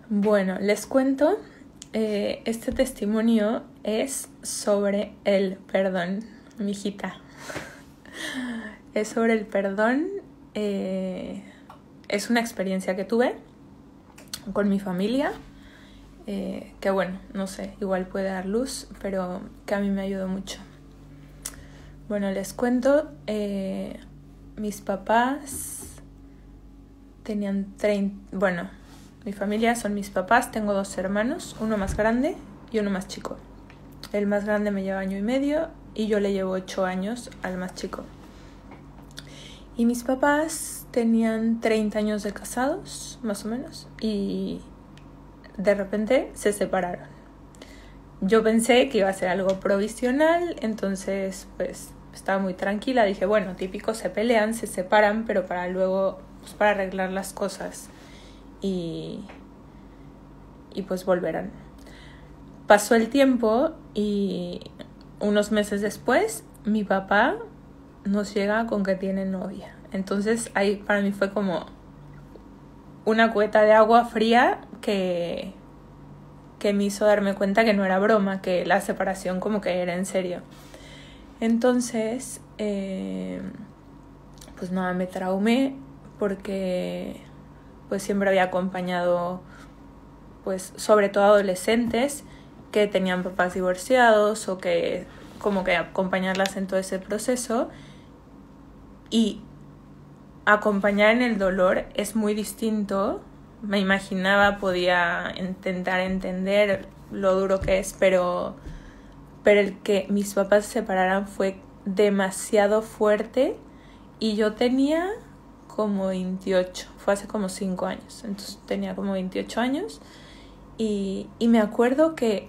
Bueno, les cuento, este testimonio es sobre el perdón, mijita. Es sobre el perdón, es una experiencia que tuve con mi familia, que bueno, no sé, igual puede dar luz, pero que a mí me ayudó mucho. Bueno, les cuento, mis papás tenían mi familia son mis papás, tengo 2 hermanos, uno más grande y uno más chico. El más grande me lleva 1 año y medio y yo le llevo 8 años al más chico. Y mis papás tenían 30 años de casados, más o menos, y de repente se separaron. Yo pensé que iba a ser algo provisional, entonces pues estaba muy tranquila. Dije, bueno, típico, se pelean, se separan, pero para luego, pues para arreglar las cosas y pues volverán. Pasó el tiempo y unos meses después mi papá nos llega con que tiene novia. Entonces ahí para mí fue como una cubeta de agua fría que me hizo darme cuenta que no era broma, que la separación como que era en serio. Entonces, pues nada, me traumé porque pues siempre había acompañado, pues sobre todo adolescentes que tenían papás divorciados o que como que acompañarlas en todo ese proceso, y acompañar en el dolor es muy distinto. Me imaginaba, podía intentar entender lo duro que es, pero el que mis papás se separaran fue demasiado fuerte y yo tenía como 28, fue hace como 5 años, entonces tenía como 28 años y me acuerdo que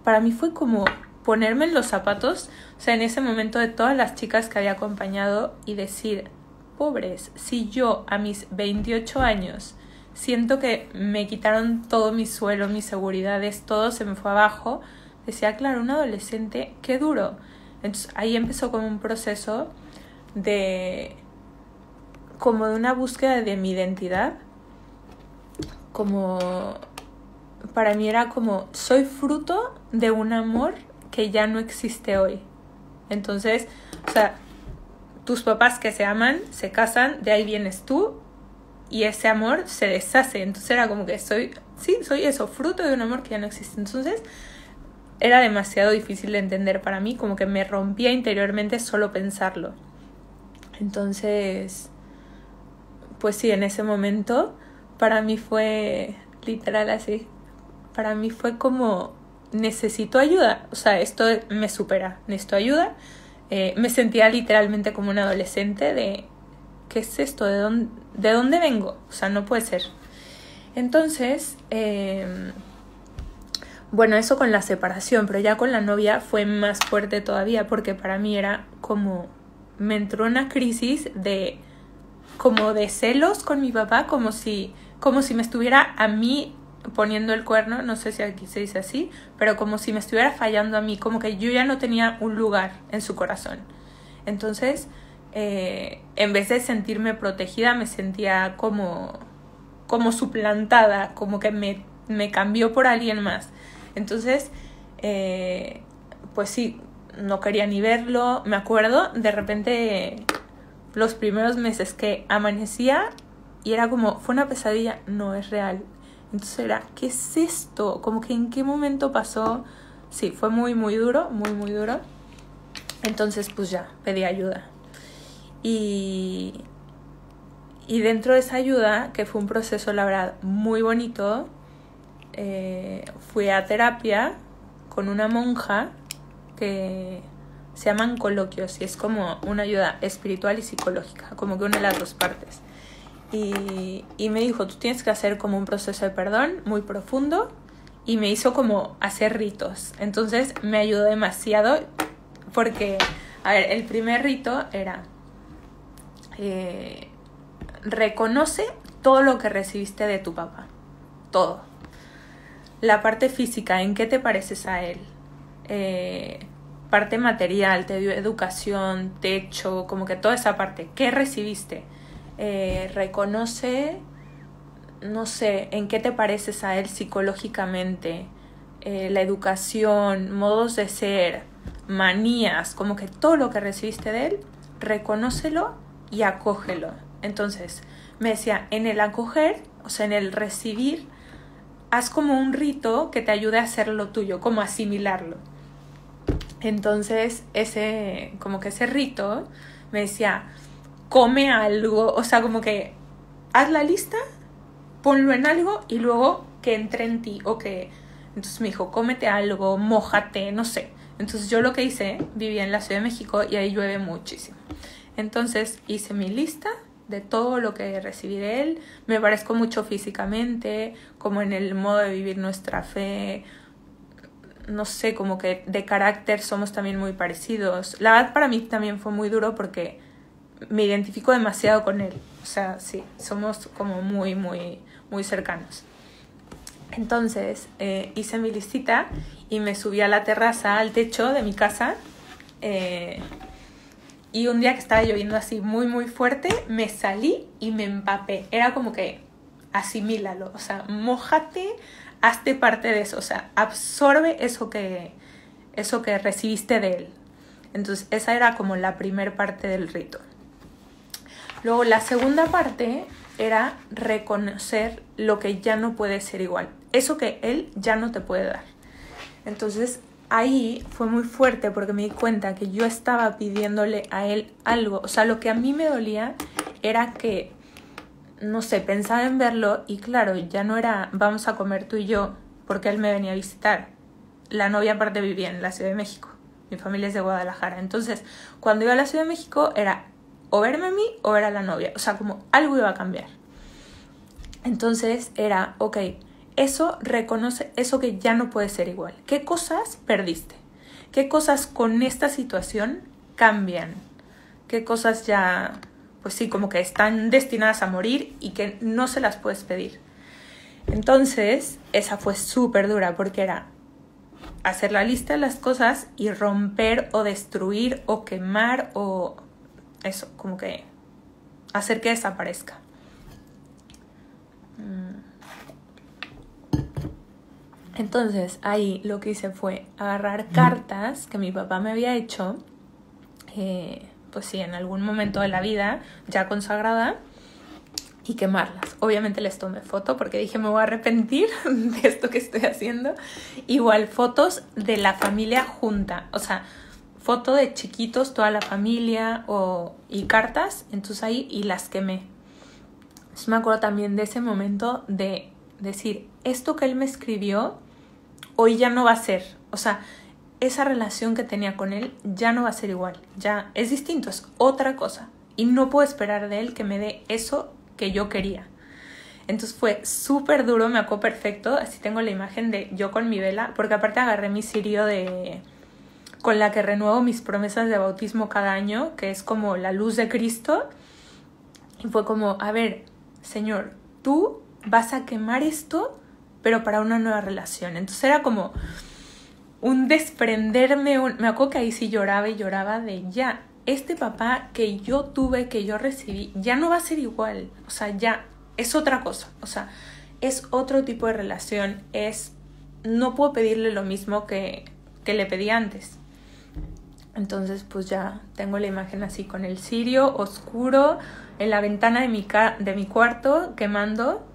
para mí fue como ponerme en los zapatos, o sea, en ese momento de todas las chicas que había acompañado y decir, pobres, si yo a mis 28 años siento que me quitaron todo mi suelo, mis seguridades, todo se me fue abajo, decía, claro, un adolescente, qué duro. Entonces ahí empezó como un proceso como de una búsqueda de mi identidad, como para mí era como soy fruto de un amor que ya no existe hoy. Entonces, o sea, tus papás que se aman, se casan, de ahí vienes tú y ese amor se deshace. Entonces era como que soy eso, fruto de un amor que ya no existe. Entonces era demasiado difícil de entender para mí, como que me rompía interiormente solo pensarlo. Entonces, pues sí, en ese momento para mí fue literal así. Para mí fue como, necesito ayuda, o sea, esto me supera, necesito ayuda. Me sentía literalmente como un adolescente de, ¿qué es esto? ¿De dónde vengo? O sea, no puede ser. Entonces, bueno, eso con la separación, pero ya con la novia fue más fuerte todavía, porque para mí era como, me entró una crisis como de celos con mi papá, como si me estuviera a mí poniendo el cuerno, no sé si aquí se dice así, pero como si me estuviera fallando a mí, como que yo ya no tenía un lugar en su corazón. Entonces, en vez de sentirme protegida, me sentía como suplantada, como que me cambió por alguien más. Entonces, pues sí, no quería ni verlo. Me acuerdo, de repente, los primeros meses que amanecía y era como, fue una pesadilla, no es real. Entonces era, ¿qué es esto? Como que en qué momento pasó. Sí, fue muy, muy duro, muy, muy duro. Entonces pues ya, pedí ayuda. Y dentro de esa ayuda, que fue un proceso, la verdad, muy bonito, fui a terapia con una monja que se llaman coloquios y es como una ayuda espiritual y psicológica, como que une las dos partes. Y me dijo, tú tienes que hacer como un proceso de perdón muy profundo, y me hizo como hacer ritos. Entonces me ayudó demasiado porque, a ver, el primer rito era reconoce todo lo que recibiste de tu papá, todo. La parte física, ¿en qué te pareces a él? Parte material, te dio educación, techo, como que toda esa parte. ¿Qué recibiste? Reconoce no sé, en qué te pareces a él psicológicamente, la educación, modos de ser, manías, como que todo lo que recibiste de él, reconócelo y acógelo. Entonces, me decía, en el acoger, o sea, en el recibir, haz como un rito que te ayude a hacer lo tuyo, como asimilarlo. Entonces, como que ese rito me decía, come algo, o sea, como que haz la lista, ponlo en algo y luego que entre en ti, o que... Entonces me dijo, cómete algo, mójate, no sé. Entonces yo lo que hice, vivía en la Ciudad de México y ahí llueve muchísimo. Entonces hice mi lista de todo lo que recibí de él. Me parezco mucho físicamente, como en el modo de vivir nuestra fe. No sé, como que de carácter somos también muy parecidos. La verdad para mí también fue muy duro porque me identifico demasiado con él. O sea, sí, somos como muy, muy, muy cercanos. Entonces hice mi listita y me subí a la terraza, al techo de mi casa. Y un día que estaba lloviendo así muy, muy fuerte, me salí y me empapé. Era como que asimílalo, o sea, mójate, hazte parte de eso, o sea, absorbe eso que recibiste de él. Entonces esa era como la primera parte del rito. Luego la segunda parte era reconocer lo que ya no puede ser igual, eso que él ya no te puede dar. Entonces ahí fue muy fuerte porque me di cuenta que yo estaba pidiéndole a él algo, o sea, lo que a mí me dolía era que, no sé, pensaba en verlo y claro, ya no era vamos a comer tú y yo, porque él me venía a visitar. La novia aparte vivía en la Ciudad de México, mi familia es de Guadalajara. Entonces, cuando iba a la Ciudad de México era o verme a mí o ver a la novia, o sea, como algo iba a cambiar. Entonces era, ok, eso reconoce eso que ya no puede ser igual. ¿Qué cosas perdiste? ¿Qué cosas con esta situación cambian? ¿Qué cosas ya, pues sí, como que están destinadas a morir y que no se las puedes pedir? Entonces, esa fue súper dura porque era hacer la lista de las cosas y romper o destruir o quemar o eso, como que hacer que desaparezca. Entonces ahí lo que hice fue agarrar cartas que mi papá me había hecho, pues sí, en algún momento de la vida ya consagrada, y quemarlas. Obviamente les tomé foto porque dije me voy a arrepentir de esto que estoy haciendo. Igual fotos de la familia junta, o sea, foto de chiquitos, toda la familia y cartas, entonces ahí y las quemé. Entonces me acuerdo también de ese momento de decir, esto que él me escribió hoy ya no va a ser, o sea, esa relación que tenía con él ya no va a ser igual, ya es distinto, es otra cosa y no puedo esperar de él que me dé eso que yo quería. Entonces fue súper duro, me acuerdo perfecto, así tengo la imagen de yo con mi vela, porque aparte agarré mi cirio con la que renuevo mis promesas de bautismo cada año, que es como la luz de Cristo, y fue como, a ver, Señor, tú vas a quemar esto, pero para una nueva relación. Entonces era como un desprenderme, me acuerdo que ahí sí lloraba y lloraba de ya, este papá que yo tuve, que yo recibí, ya no va a ser igual, o sea, ya es otra cosa, o sea, es otro tipo de relación, no puedo pedirle lo mismo que le pedí antes. Entonces pues ya tengo la imagen así con el cirio oscuro en la ventana de mi cuarto quemando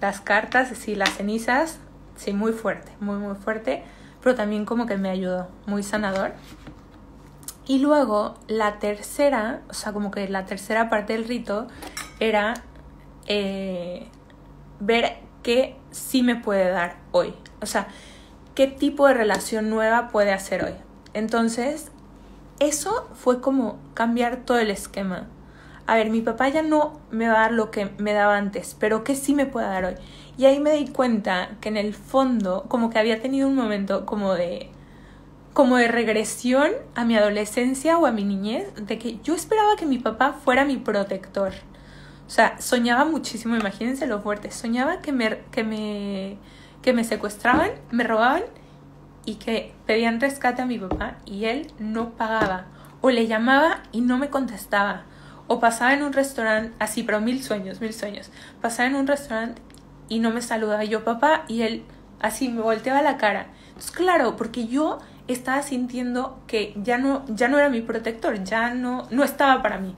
las cartas, así las cenizas, sí, muy fuerte, muy muy fuerte, pero también como que me ayudó, muy sanador. Y luego la tercera, o sea, como que la tercera parte del rito era ver qué sí me puede dar hoy, o sea, qué tipo de relación nueva puede hacer hoy. Entonces eso fue como cambiar todo el esquema. A ver, mi papá ya no me va a dar lo que me daba antes, pero ¿qué sí me puede dar hoy? Y ahí me di cuenta que en el fondo como que había tenido un momento como de regresión a mi adolescencia o a mi niñez, de que yo esperaba que mi papá fuera mi protector. O sea, soñaba muchísimo, imagínense lo fuerte, soñaba que me secuestraban, me robaban y que pedían rescate a mi papá y él no pagaba, o le llamaba y no me contestaba, o pasaba en un restaurante, así, pero mil sueños, pasaba en un restaurante y no me saludaba. Y yo, papá, y él así me volteaba la cara. Entonces, claro, porque yo estaba sintiendo que ya no era mi protector, ya no estaba para mí.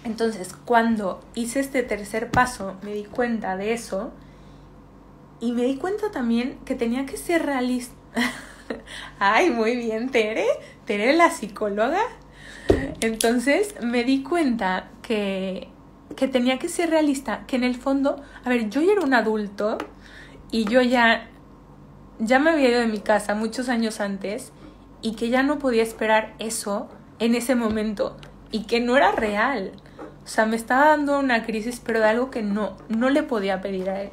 Entonces, cuando hice este tercer paso, me di cuenta de eso y me di cuenta también que tenía que ser realista. Ay, muy bien, Tere la psicóloga. Entonces, me di cuenta que tenía que ser realista, que en el fondo, a ver, yo ya era un adulto y yo ya me había ido de mi casa muchos años antes y que ya no podía esperar eso en ese momento y que no era real. O sea, me estaba dando una crisis, pero de algo que no le podía pedir a él.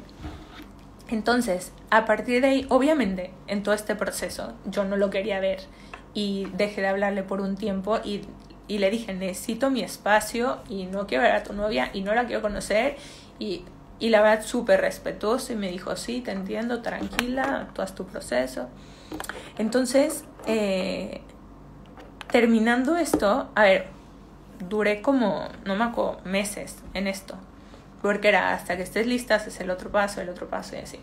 Entonces, a partir de ahí, obviamente, en todo este proceso, yo no lo quería ver y dejé de hablarle por un tiempo y le dije, necesito mi espacio y no quiero ver a tu novia y no la quiero conocer y la verdad súper respetuoso y me dijo, sí, te entiendo, tranquila, tú haz tu proceso. Entonces, terminando esto, a ver, duré como, no me acuerdo, meses en esto, porque era hasta que estés lista, haces el otro paso y así.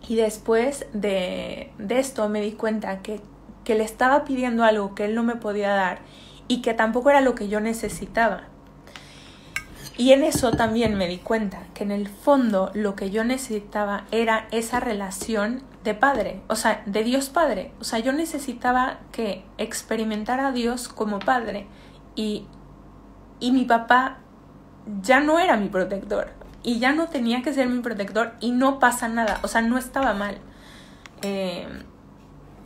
Y después de esto me di cuenta que le estaba pidiendo algo que él no me podía dar y que tampoco era lo que yo necesitaba. Y en eso también me di cuenta que en el fondo lo que yo necesitaba era esa relación de padre, o sea, de Dios Padre. O sea, yo necesitaba que experimentara a Dios como padre y mi papá ya no era mi protector y ya no tenía que ser mi protector y no pasa nada, o sea, no estaba mal.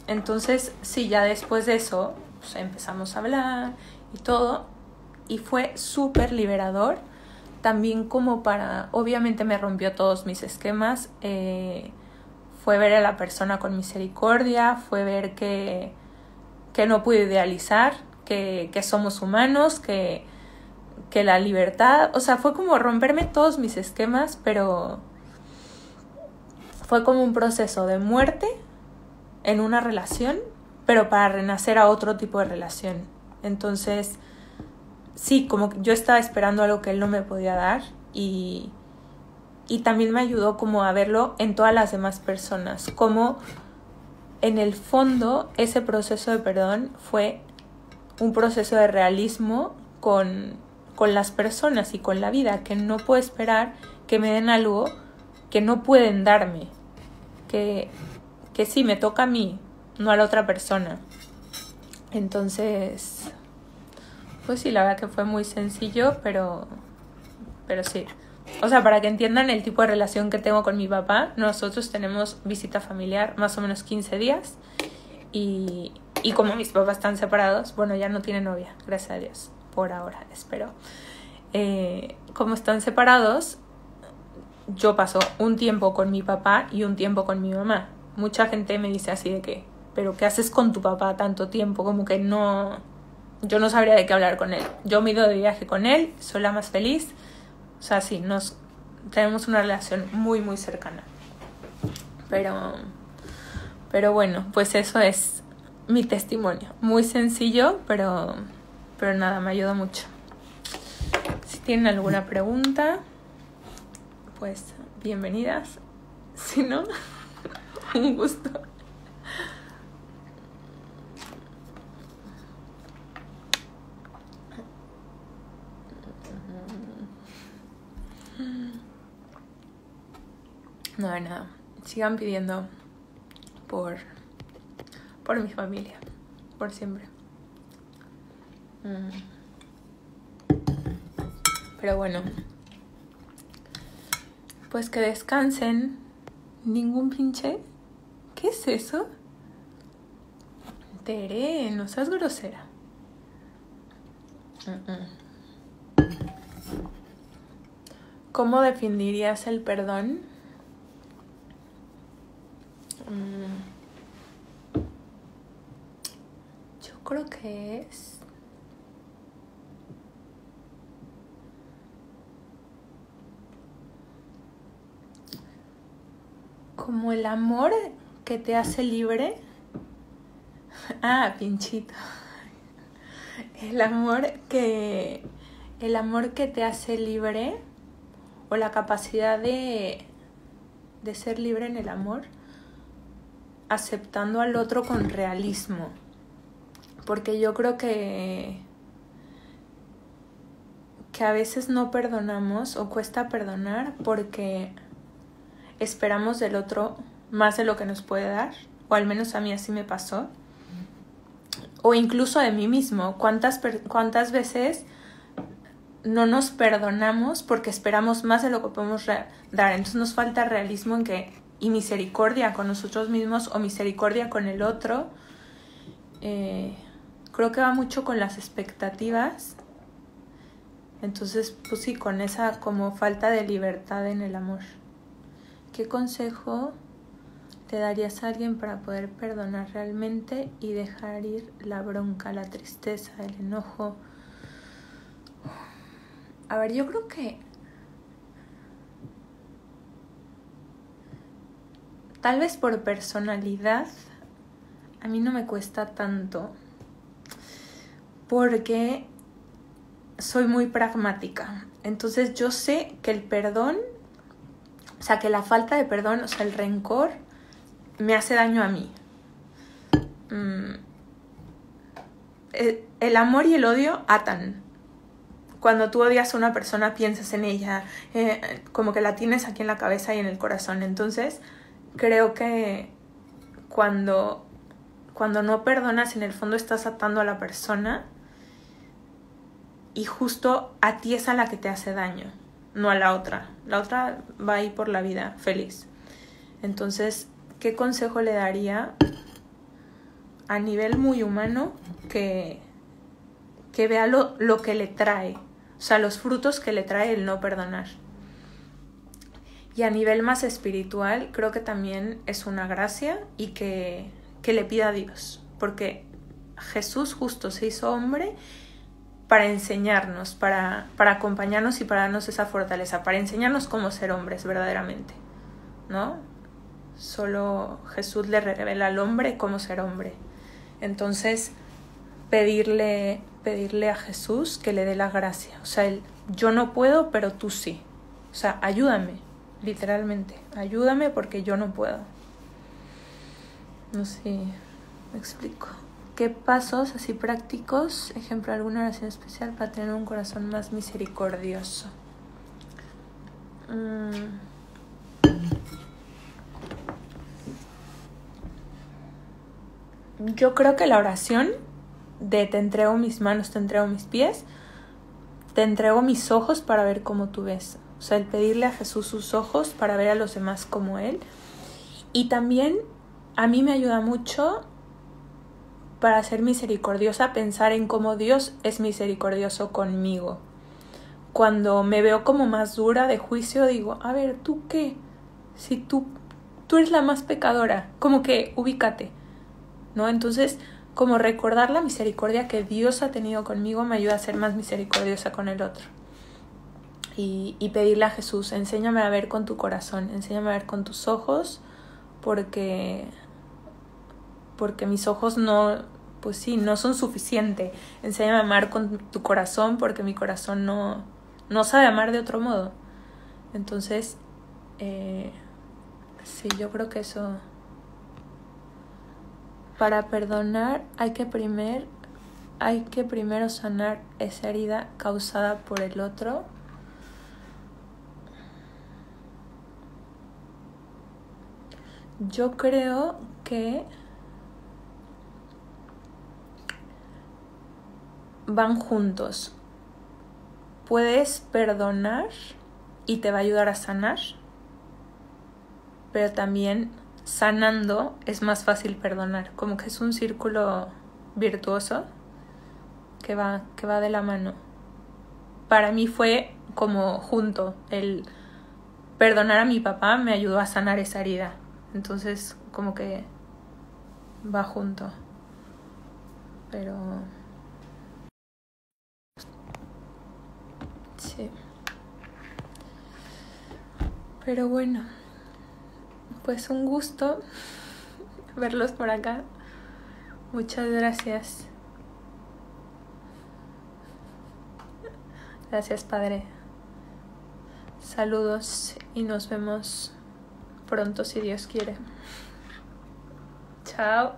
Entonces, sí, ya después de eso pues, empezamos a hablar y todo y fue súper liberador. También como obviamente me rompió todos mis esquemas, fue ver a la persona con misericordia, fue ver que no puedo idealizar, que somos humanos, que la libertad, o sea, fue como romperme todos mis esquemas, pero fue como un proceso de muerte en una relación, pero para renacer a otro tipo de relación. Entonces, sí, como que yo estaba esperando algo que él no me podía dar y también me ayudó como a verlo en todas las demás personas, como en el fondo ese proceso de perdón fue un proceso de realismo con las personas y con la vida, que no puedo esperar que me den algo que no pueden darme, que sí, me toca a mí, no a la otra persona. Entonces, pues sí, la verdad que fue muy sencillo, pero sí. O sea, para que entiendan el tipo de relación que tengo con mi papá, nosotros tenemos visita familiar más o menos 15 días y como mis papás están separados, bueno, ya no tiene novia, gracias a Dios, por ahora, espero. Como están separados, yo paso un tiempo con mi papá y un tiempo con mi mamá. Mucha gente me dice así de que, ¿pero qué haces con tu papá tanto tiempo? Como que yo no sabría de qué hablar con él. Yo me he ido de viaje con él, soy la más feliz. O sea, sí, tenemos una relación muy, muy cercana. Pero bueno, pues eso es mi testimonio. Muy sencillo, pero nada, me ayudó mucho. Si tienen alguna pregunta, pues bienvenidas. Si no, un gusto. No, de nada. Sigan pidiendo por mi familia, por siempre. Pero bueno, pues que descansen. Ningún pinche. ¿Qué es eso? Tere, no seas grosera. ¿Cómo definirías el perdón? Yo creo que es como el amor que te hace libre. Ah, pinchito. El amor que te hace libre o la capacidad de ser libre en el amor, aceptando al otro con realismo. Porque yo creo que a veces no perdonamos o cuesta perdonar porque esperamos del otro más de lo que nos puede dar, o al menos a mí así me pasó, o incluso de mí mismo. ¿Cuántas veces no nos perdonamos porque esperamos más de lo que podemos dar? Entonces nos falta realismo y misericordia con nosotros mismos o misericordia con el otro. Creo que va mucho con las expectativas. Entonces, pues sí, con esa como falta de libertad en el amor. ¿Qué consejo te darías a alguien para poder perdonar realmente y dejar ir la bronca, la tristeza, el enojo? A ver, yo creo que tal vez por personalidad a mí no me cuesta tanto, porque soy muy pragmática. Entonces yo sé que el perdón, o sea, que la falta de perdón, o sea, el rencor, me hace daño a mí. El amor y el odio atan. Cuando tú odias a una persona, piensas en ella, como que la tienes aquí en la cabeza y en el corazón. Entonces, creo que cuando no perdonas, en el fondo estás atando a la persona y justo a ti es a la que te hace daño, no a la otra. La otra va ahí por la vida feliz. Entonces, ¿qué consejo le daría a nivel muy humano? Que vea lo que le trae, o sea, los frutos que le trae el no perdonar. Y a nivel más espiritual, creo que también es una gracia y que le pida a Dios, porque Jesús justo se hizo hombre para enseñarnos, para acompañarnos y para darnos esa fortaleza, para enseñarnos cómo ser hombres verdaderamente, ¿no? Solo Jesús le revela al hombre cómo ser hombre. Entonces, pedirle a Jesús que le dé la gracia. O sea, yo no puedo, pero tú sí. O sea, ayúdame, literalmente. Ayúdame porque yo no puedo. No sé, me explico. ¿Qué pasos así prácticos, ejemplo, alguna oración especial para tener un corazón más misericordioso? Yo creo que la oración de te entrego mis manos, te entrego mis pies, te entrego mis ojos para ver cómo tú ves. O sea, el pedirle a Jesús sus ojos para ver a los demás como Él. Y también a mí me ayuda mucho para ser misericordiosa, pensar en cómo Dios es misericordioso conmigo. Cuando me veo como más dura de juicio, digo, a ver, ¿tú qué? Si tú eres la más pecadora, como que ubícate, ¿no? Entonces, como recordar la misericordia que Dios ha tenido conmigo me ayuda a ser más misericordiosa con el otro. Y pedirle a Jesús, enséñame a ver con tu corazón, enséñame a ver con tus ojos, porque mis ojos no son suficientes. Enséñame a amar con tu corazón, porque mi corazón no sabe amar de otro modo. Entonces, sí, yo creo que eso. Para perdonar hay que primero sanar esa herida causada por el otro. Yo creo que van juntos. Puedes perdonar y te va a ayudar a sanar, pero también sanando es más fácil perdonar. Como que es un círculo virtuoso que va de la mano. Para mí fue como junto. El perdonar a mi papá me ayudó a sanar esa herida. Entonces, como que va junto. Pero sí. Pero bueno, pues un gusto verlos por acá. Muchas gracias. Gracias, Padre. Saludos y nos vemos pronto si Dios quiere. Chao.